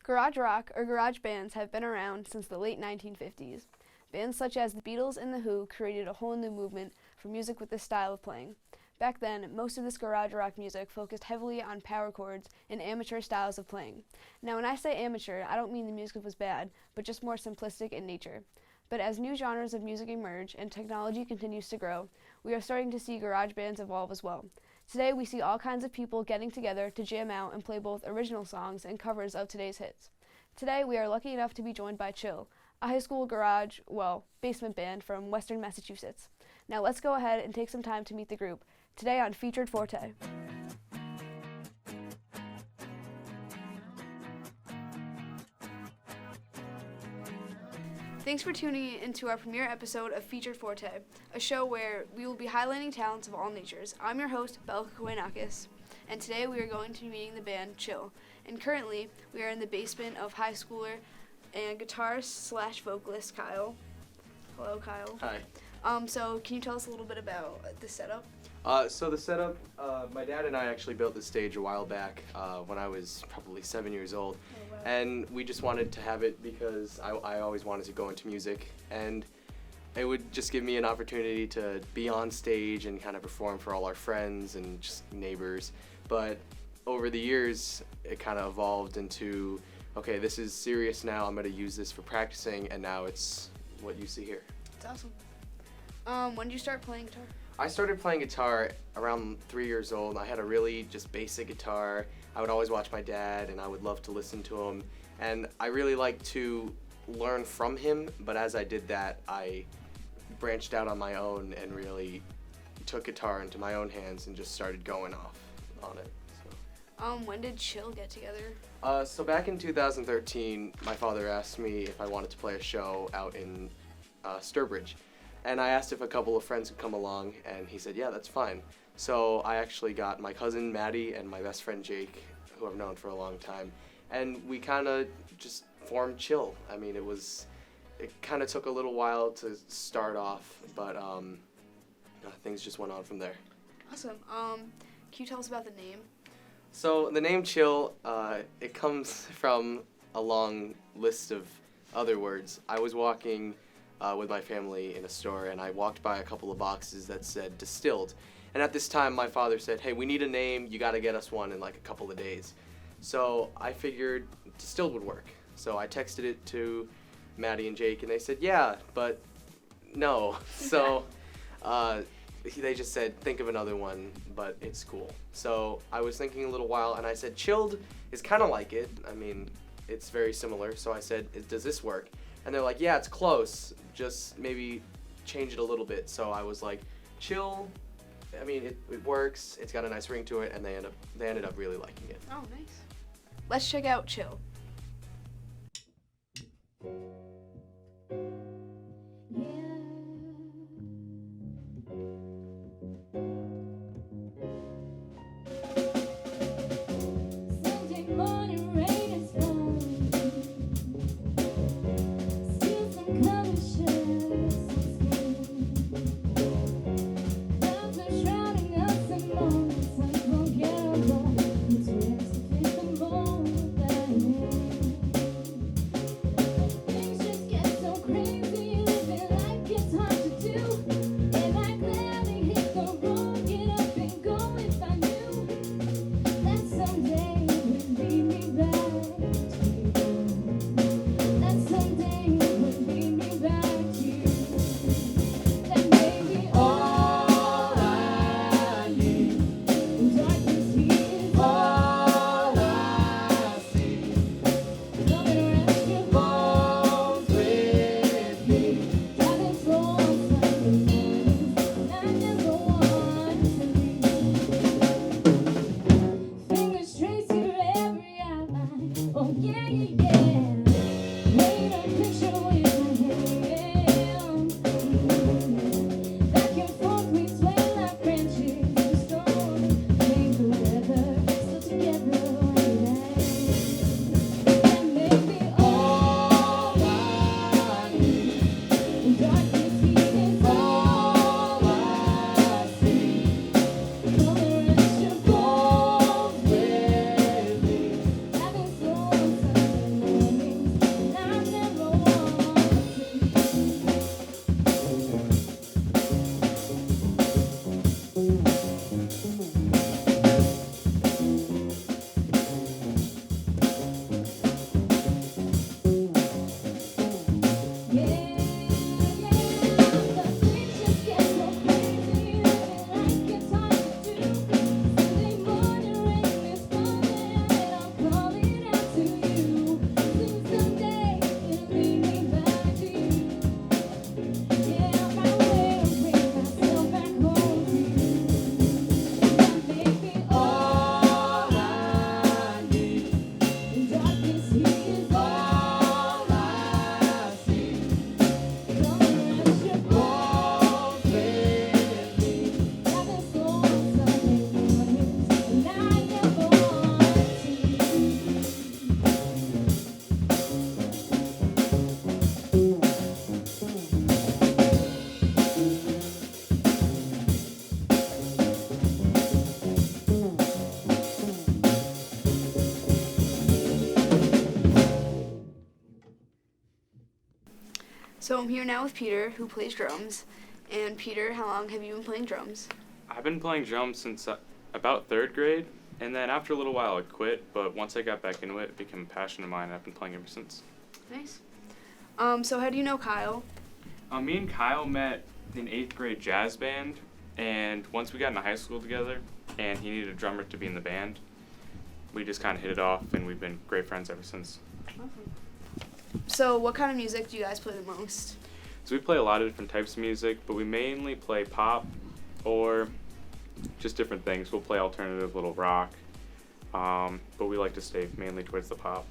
Garage rock or garage bands have been around since the late 1950s. Bands such as the Beatles and The Who created a whole new movement for music with this style of playing. Back then, most of this garage rock music focused heavily on power chords and amateur styles of playing. Now, when I say amateur, I don't mean the music was bad, but just more simplistic in nature. But as new genres of music emerge and technology continues to grow, we are starting to see garage bands evolve as well. Today, we see all kinds of people getting together to jam out and play both original songs and covers of today's hits. Today, we are lucky enough to be joined by Chill, a high school garage, basement band from Western Massachusetts. Now let's go ahead and take some time to meet the group, today on Featured Forte. Thanks for tuning into our premiere episode of Featured Forte, a show where we will be highlighting talents of all natures. I'm your host, Belka Koinakis, and today we are going to be meeting the band Chill. And currently, we are in the basement of high schooler and guitarist/vocalist Kyle. Hello, Kyle. Hi. So can you tell us a little bit about the setup? So the setup, my dad and I actually built this stage a while back when I was probably 7 years old. Oh, wow. And we just wanted to have it because I always wanted to go into music. And it would just give me an opportunity to be on stage and kind of perform for all our friends and just neighbors. But over the years, it kind of evolved into, okay, this is serious now, I'm going to use this for practicing, and now it's what you see here. That's awesome. When did you start playing guitar? I started playing guitar around 3 years old. I had a really just basic guitar. I would always watch my dad, and I would love to listen to him. And I really liked to learn from him, but as I did that, I branched out on my own and really took guitar into my own hands and just started going off on it. When did Chill get together? So back in 2013, my father asked me if I wanted to play a show out in Sturbridge. And I asked if a couple of friends would come along, and he said, yeah, that's fine. So I actually got my cousin Maddie and my best friend Jake, who I've known for a long time, and we kind of just formed Chill. I mean, it kind of took a little while to start off, but things just went on from there. Awesome. Can you tell us about the name? So the name Chill, it comes from a long list of other words. I was walking with my family in a store, and I walked by a couple of boxes that said distilled. And at this time, my father said, hey, we need a name, you gotta get us one in like a couple of days. So I figured distilled would work. So I texted it to Maddie and Jake, and they said, yeah, but no. So they just said, think of another one, but it's cool. So I was thinking a little while, and I said, chilled is kind of like it. I mean, it's very similar. So I said, does this work? And they're like, yeah, it's close, just maybe change it a little bit. So I was like, chill, I mean, it works, it's got a nice ring to it, and they ended up really liking it. Oh, nice. Let's check out Chill. So I'm here now with Peter, who plays drums. And Peter, how long have you been playing drums? I've been playing drums since about 3rd grade, and then after a little while I quit, but once I got back into it, it became a passion of mine, and I've been playing ever since. Nice. So how do you know Kyle? Me and Kyle met in 8th grade jazz band, and once we got into high school together, and he needed a drummer to be in the band, we just kind of hit it off, and we've been great friends ever since. Awesome. So what kind of music do you guys play the most? So we play a lot of different types of music, but we mainly play pop or just different things. We'll play alternative, little rock, but we like to stay mainly towards the pop.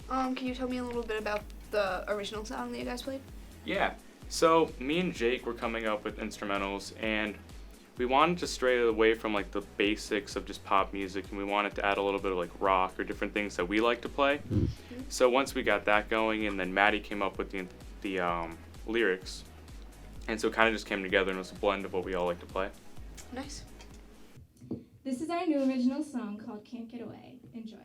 Can you tell me a little bit about the original song that you guys played? Yeah, so me and Jake were coming up with instrumentals, and we wanted to stray away from like the basics of just pop music, and we wanted to add a little bit of like rock or different things that we like to play. So once we got that going, and then Maddie came up with the lyrics, and so it kind of just came together and it was a blend of what we all like to play. Nice. This is our new original song called Can't Get Away. Enjoy.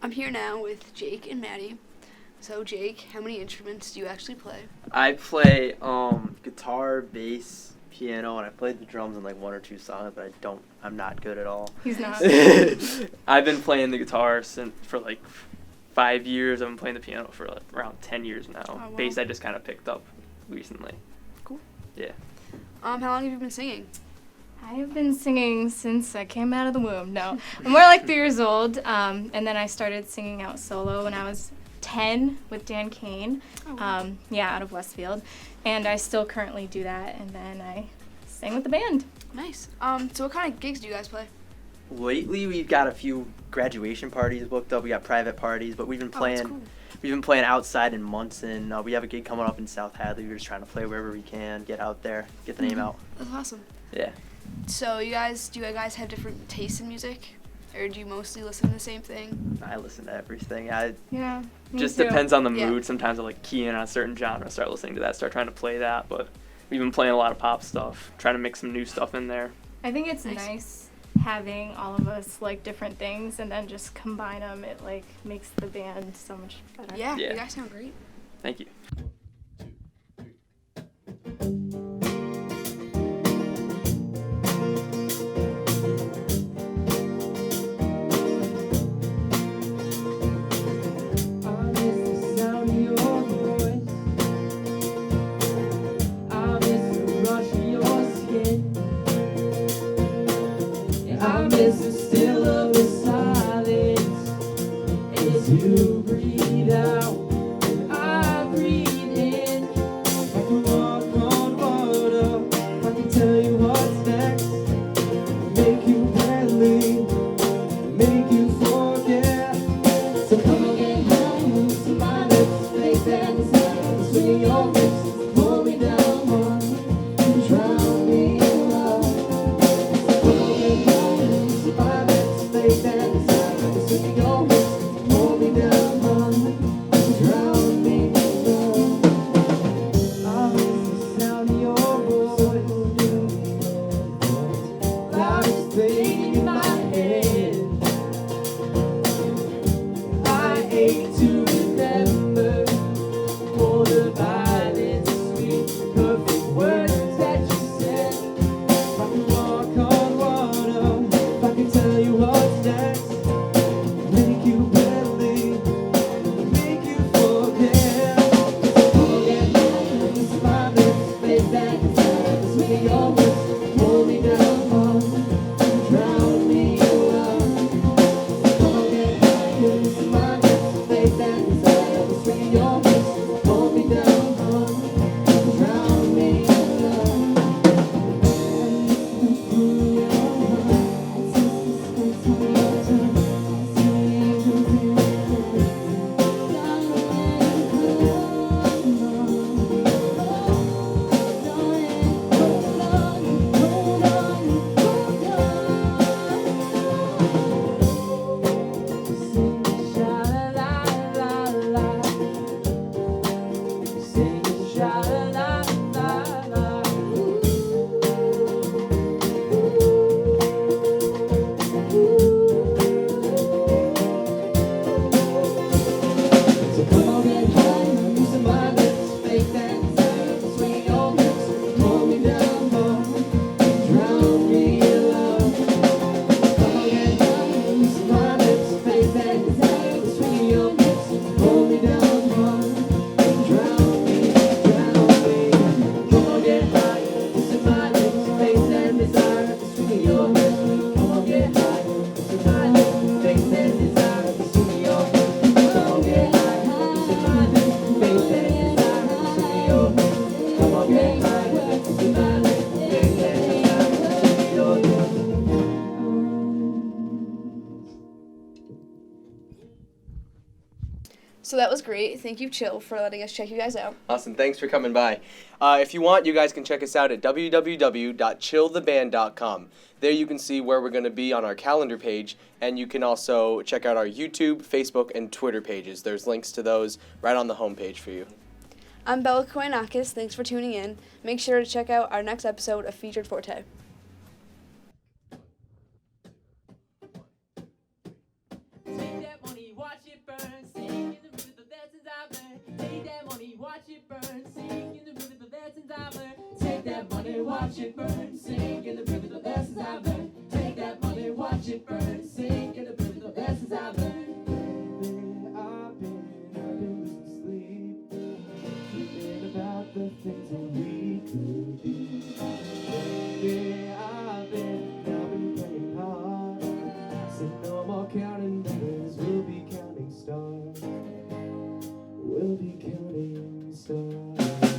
I'm here now with Jake and Maddie. So Jake, how many instruments do you actually play? I play guitar, bass, piano, and I played the drums in like 1 or 2 songs, but I'm not good at all. He's not. I've been playing the guitar for like 5 years. I've been playing the piano for like around 10 years now. Oh, wow. Bass I just kind of picked up recently. Cool. Yeah. How long have you been singing? I have been singing since I came out of the womb. No, I'm more like 3 years old, and then I started singing out solo when I was 10 with Dan Kane, Oh, wow. out of Westfield, and I still currently do that, and then I sing with the band. Nice. So what kind of gigs do you guys play? Lately we've got a few graduation parties booked up. We got private parties, but we've been Oh, that's playing. cool. We've been playing outside in Munson. We have a gig coming up in South Hadley. We're just trying to play wherever we can, get out there, get the name out. That's awesome. Yeah. So do you guys have different tastes in music? Or do you mostly listen to the same thing? I listen to everything. Yeah, me Just too. depends on the Yeah. mood. Sometimes I like key in on a certain genre, start listening to that, start trying to play that. But we've been playing a lot of pop stuff, trying to mix some new stuff in there. I think it's nice having all of us like different things and then just combine them. It like makes the band so much better. Yeah, Yeah. you guys sound great. Thank you. I miss the still of the silence as you breathe out and I breathe in. I can walk on water, I can tell you what's next, make you believe, make you forget. So come and get high, to my lips, face and side, swinging your lips, pull me down one, and drown me in love. To remember all the violent, sweet, perfect words that you said. If I can walk on water, if I can tell you what's next, make you believe, make you forget. Forget my lips, face and side, swing your lips, pull me down one, drown me in love. Forget my lips, face and side, swing your lips, pull me down one, drown me in love. So come on, get high, loosen my lips, face and side, swing your lips, pull me down, drown me in love. Come on, get high, loosen my lips, face and side, swing your lips, pull me down, drown me. Come on, get high, loosen my lips, face and desire, swing your lips. Come on, get high, loosen my lips, face and desire, swing your lips. Come on, get high. So that was great. Thank you, Chill, for letting us check you guys out. Awesome. Thanks for coming by. If you want, you guys can check us out at www.chilltheband.com. There you can see where we're going to be on our calendar page, and you can also check out our YouTube, Facebook, and Twitter pages. There's links to those right on the homepage for you. I'm Bella Koinakis. Thanks for tuning in. Make sure to check out our next episode of Featured Forte. Take that money, watch it burn, sing in the river the lessons I've learned. Take that money, watch it burn, sing in the river the lessons I've learned. Take that money, watch it burn, sing in the river the lessons I've learned. Take that money, watch it burn, sing in the river the lessons I've learned. I've been losing sleep, thinking about the things that we could do. Baby, I've been playing hard. So no more counting numbers, we'll be counting stars. We'll be counting stars.